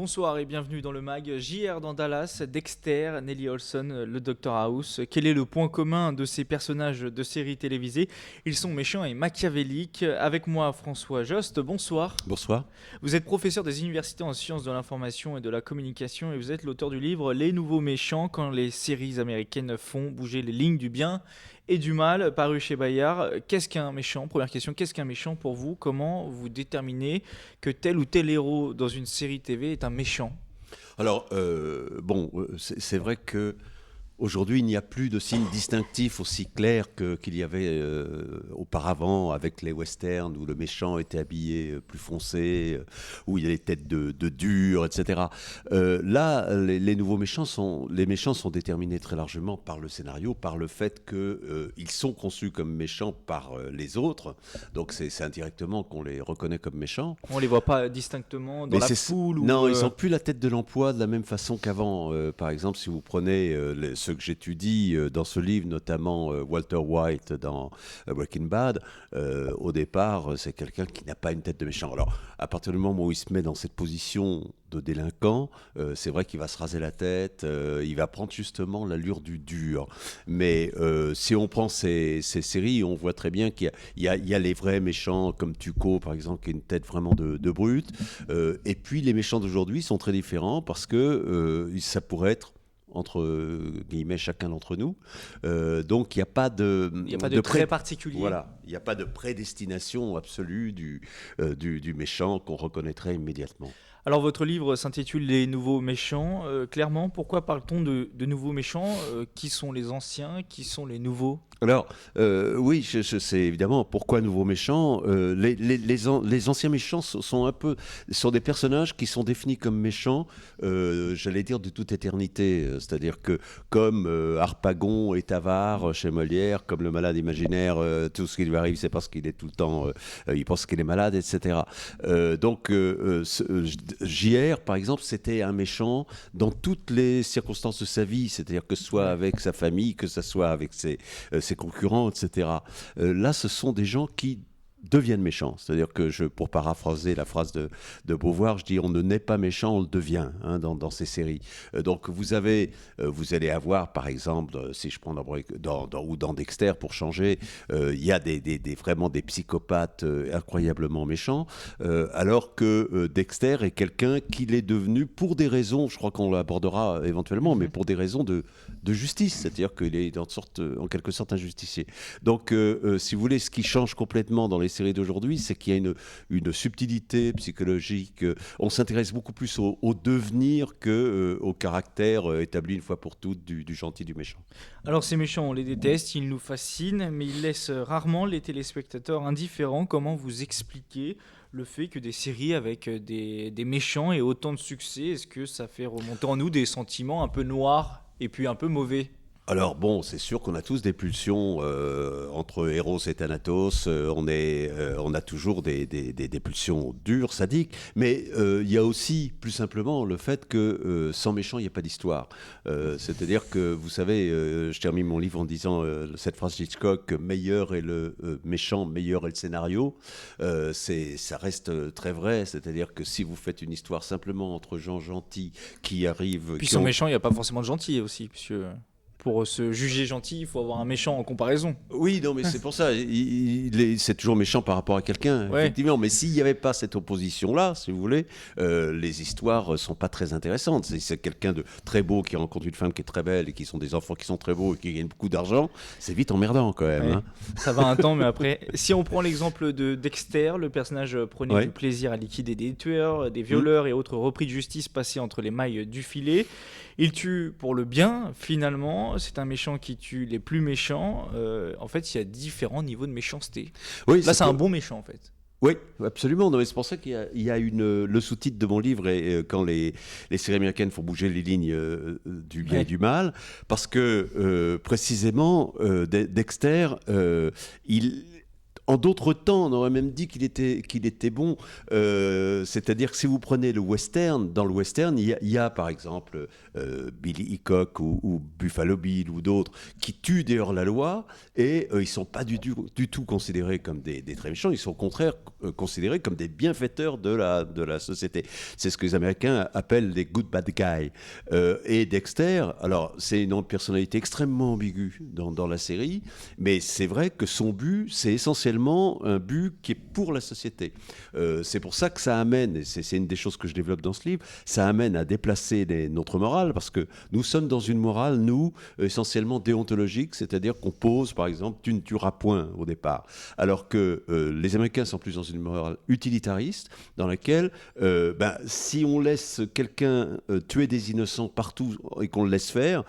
Bonsoir et bienvenue dans le mag. JR dans Dallas, Dexter, Nellie Olson, le Dr House. Quel est le point commun de ces personnages de séries télévisées? Ils sont méchants et machiavéliques. Avec moi, François Jost, bonsoir. Bonsoir. Vous êtes professeur des universités en sciences de l'information et de la communication et vous êtes l'auteur du livre Les nouveaux méchants quand les séries américaines font bouger les lignes du bien et du mal, paru chez Bayard. Qu'est-ce qu'un méchant? Première question, qu'est-ce qu'un méchant pour vous? Comment vous déterminez que tel ou tel héros dans une série TV est un méchant? Alors, c'est vrai que aujourd'hui, il n'y a plus de signes distinctifs aussi clairs qu'il y avait auparavant avec les westerns où le méchant était habillé plus foncé, où il y a les têtes de dur, etc. Là, les nouveaux méchants sont déterminés très largement par le scénario, par le fait qu'ils sont conçus comme méchants par les autres. Donc c'est indirectement qu'on les reconnaît comme méchants. On les voit pas distinctement dans la foule Non, ou ils n'ont plus la tête de l'emploi de la même façon qu'avant. Par exemple, si vous prenez ceux que j'étudie dans ce livre, notamment Walter White dans Breaking Bad, au départ, c'est quelqu'un qui n'a pas une tête de méchant. Alors, à partir du moment où il se met dans cette position de délinquant, c'est vrai qu'il va se raser la tête, il va prendre justement l'allure du dur. Mais si on prend ces séries, on voit très bien qu'il y a les vrais méchants, comme Tuco, par exemple, qui a une tête vraiment de brute. Et puis, les méchants d'aujourd'hui sont très différents parce que ça pourrait être entre guillemets chacun d'entre nous. Donc il n'y a pas de trait particulier. Voilà, il n'y a pas de prédestination absolue du méchant qu'on reconnaîtrait immédiatement. Alors votre livre s'intitule Les nouveaux méchants. Clairement, pourquoi parle-t-on de nouveaux méchants? Qui sont les anciens? Qui sont les nouveaux? Alors, oui, je sais évidemment pourquoi nouveaux méchants. Les anciens méchants sont des personnages qui sont définis comme méchants, j'allais dire de toute éternité. C'est-à-dire que comme Harpagon est avare chez Molière, comme le malade imaginaire, tout ce qui lui arrive, c'est parce qu'il est tout le temps, il pense qu'il est malade, etc. JR, par exemple, c'était un méchant dans toutes les circonstances de sa vie, c'est-à-dire que ce soit avec sa famille, que ce soit avec ses concurrents, etc. Là, ce sont des gens qui deviennent méchants. C'est-à-dire que, pour paraphraser la phrase de Beauvoir, je dis on ne naît pas méchant, on le devient dans ces séries. Donc vous allez avoir, par exemple, si je prends dans Dexter pour changer, il y a vraiment des psychopathes incroyablement méchants, alors que Dexter est quelqu'un qui l'est devenu pour des raisons, je crois qu'on l'abordera éventuellement, mais pour des raisons de justice, c'est-à-dire qu'il est en quelque sorte un justicier. Donc si vous voulez, ce qui change complètement dans les séries d'aujourd'hui, c'est qu'il y a une subtilité psychologique. On s'intéresse beaucoup plus au devenir qu'au caractère établi une fois pour toutes du gentil, du méchant. Alors ces méchants, on les déteste, ils nous fascinent, mais ils laissent rarement les téléspectateurs indifférents. Comment vous expliquez le fait que des séries avec des méchants aient autant de succès? Est-ce que ça fait remonter en nous des sentiments un peu noirs et puis un peu mauvais? Alors bon, c'est sûr qu'on a tous des pulsions entre Eros et Thanatos. On a toujours des pulsions dures, sadiques. Mais il y a aussi, plus simplement, le fait que sans méchant, il n'y a pas d'histoire. C'est-à-dire que, vous savez, je termine mon livre en disant cette phrase d'Hitchcock, meilleur est le méchant, meilleur est le scénario. Ça reste très vrai. C'est-à-dire que si vous faites une histoire simplement entre gens gentils qui arrivent... Puis sans méchant, il n'y a pas forcément de gentils aussi, puisque... Pour se juger gentil, il faut avoir un méchant en comparaison. Oui, non, mais c'est pour ça. C'est toujours méchant par rapport à quelqu'un, effectivement. Mais s'il n'y avait pas cette opposition-là, si vous voulez, les histoires sont pas très intéressantes. C'est quelqu'un de très beau qui rencontre une femme qui est très belle et qui sont des enfants qui sont très beaux et qui gagnent beaucoup d'argent. C'est vite emmerdant quand même. Ouais. Ça va un temps, mais après... Si on prend l'exemple de Dexter, le personnage prenait du plaisir à liquider des tueurs, des violeurs et autres repris de justice passés entre les mailles du filet. Il tue pour le bien, finalement. C'est un méchant qui tue les plus méchants. En fait, il y a différents niveaux de méchanceté. Oui, là, c'est un bon méchant, en fait. Oui, absolument. Non, mais c'est pour ça qu'il y a le sous-titre de mon livre est quand les séries américaines font bouger les lignes du bien et du mal, parce que précisément Dexter, En d'autres temps, on aurait même dit qu'il était bon. C'est-à-dire que si vous prenez le western, dans le western, il y a par exemple Billy Hickok ou Buffalo Bill ou d'autres qui tuent des hors-la-loi et ils ne sont pas du tout considérés comme des très méchants, ils sont au contraire considérés comme des bienfaiteurs de la société. C'est ce que les Américains appellent les good bad guys. Et Dexter, alors c'est une personnalité extrêmement ambiguë dans la série, mais c'est vrai que son but, c'est essentiellement un but qui est pour la société. C'est pour ça que ça amène, et c'est une des choses que je développe dans ce livre, ça amène à déplacer notre morale, parce que nous sommes dans une morale, nous, essentiellement déontologique, c'est-à-dire qu'on pose, par exemple, tu ne tueras point au départ. Alors que les Américains sont plus dans une morale utilitariste, dans laquelle, si on laisse quelqu'un tuer des innocents partout et qu'on le laisse faire,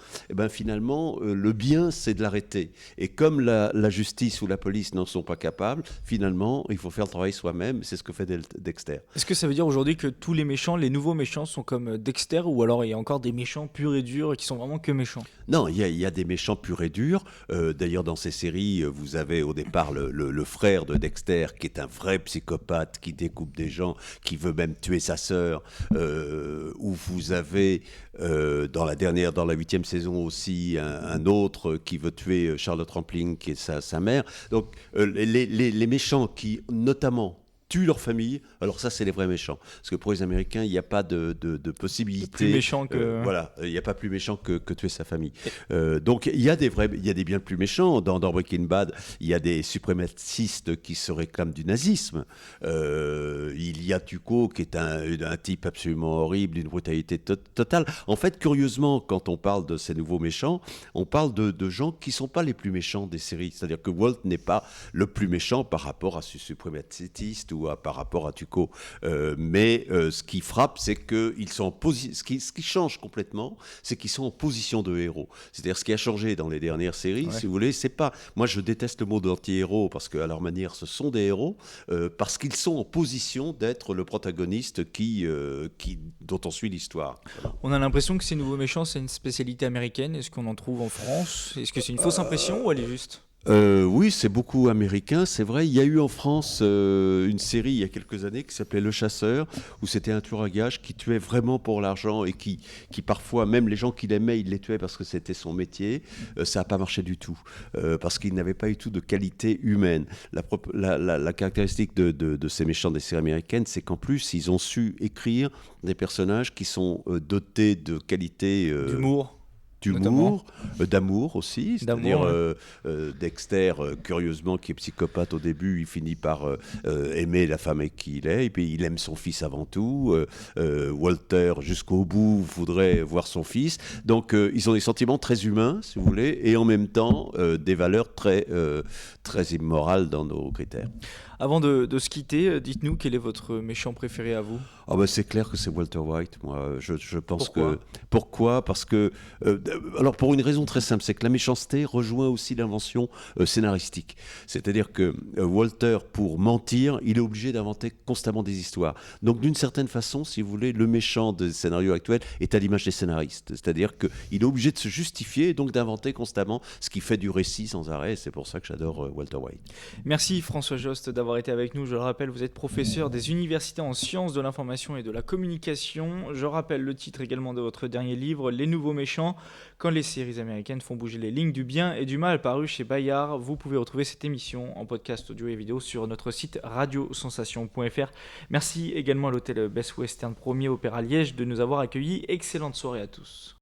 finalement, le bien, c'est de l'arrêter. Et comme la justice ou la police n'en sont pas capables, finalement, il faut faire le travail soi-même. C'est ce que fait Dexter. Est-ce que ça veut dire aujourd'hui que tous les méchants, les nouveaux méchants, sont comme Dexter, ou alors il y a encore des méchants purs et durs qui sont vraiment que méchants? Non, il y a des méchants purs et durs. D'ailleurs, dans ces séries, vous avez au départ le frère de Dexter, qui est un vrai psychopathe, qui découpe des gens, qui veut même tuer sa sœur. Où vous avez, dans la 8e saison aussi, un autre qui veut tuer Charlotte Rampling, qui est sa mère. Donc, les méchants qui, notamment, tuent leur famille, alors ça, c'est les vrais méchants. Parce que pour les Américains, il n'y a pas de possibilité. Plus méchant que... voilà, il n'y a pas plus méchant que tuer sa famille. Donc, il y a des bien plus méchants. Dans Breaking Bad, il y a des suprémacistes qui se réclament du nazisme. Il y a Tuco, qui est un type absolument horrible, d'une brutalité totale. En fait, curieusement, quand on parle de ces nouveaux méchants, on parle de gens qui ne sont pas les plus méchants des séries. C'est-à-dire que Walt n'est pas le plus méchant par rapport à ce suprématiste ou par rapport à Tuco. Mais ce qui frappe, c'est qu'ils sont en position. Ce qui change complètement, c'est qu'ils sont en position de héros. C'est-à-dire ce qui a changé dans les dernières séries, si vous voulez, c'est pas. Moi, je déteste le mot d'anti-héros parce qu'à leur manière, ce sont des héros parce qu'ils sont en position d'être le protagoniste dont on suit l'histoire. Voilà. On a l'impression que ces nouveaux méchants, c'est une spécialité américaine. Est-ce qu'on en trouve en France? Est-ce que c'est une fausse impression ou elle est juste? Oui, c'est beaucoup américain, c'est vrai. Il y a eu en France une série il y a quelques années qui s'appelait Le Chasseur, où c'était un tueur à gages qui tuait vraiment pour l'argent et qui parfois, même les gens qu'il aimait, il les tuait parce que c'était son métier. Ça n'a pas marché du tout, parce qu'il n'avait pas du tout de qualité humaine. La caractéristique de ces méchants des séries américaines, c'est qu'en plus, ils ont su écrire des personnages qui sont dotés de qualités... d'humour, d'amour aussi, c'est-à-dire Dexter, curieusement, qui est psychopathe au début, il finit par aimer la femme avec qui il est, et puis il aime son fils avant tout. Walter, jusqu'au bout, voudrait voir son fils. Donc, ils ont des sentiments très humains, si vous voulez, et en même temps, des valeurs très immorales dans nos critères. Avant de se quitter, dites-nous quel est votre méchant préféré à vous? C'est clair que c'est Walter White. Moi, je pense Pourquoi? Pourquoi? Parce que alors pour une raison très simple, c'est que la méchanceté rejoint aussi l'invention scénaristique. C'est-à-dire que Walter, pour mentir, il est obligé d'inventer constamment des histoires. Donc d'une certaine façon, si vous voulez, le méchant des scénarios actuels est à l'image des scénaristes. C'est-à-dire qu'il est obligé de se justifier et donc d'inventer constamment ce qui fait du récit sans arrêt. Et c'est pour ça que j'adore Walter White. Merci François Jost d'avoir été avec nous. Je le rappelle, vous êtes professeur des universités en sciences de l'information et de la communication. Je rappelle le titre également de votre dernier livre, Les Nouveaux Méchants, quand les séries américaines font bouger les lignes du bien et du mal, paru chez Bayard. Vous pouvez retrouver cette émission en podcast audio et vidéo sur notre site radiosensation.fr. Merci également à l'hôtel Best Western Premier Opéra Liège de nous avoir accueillis. Excellente soirée à tous.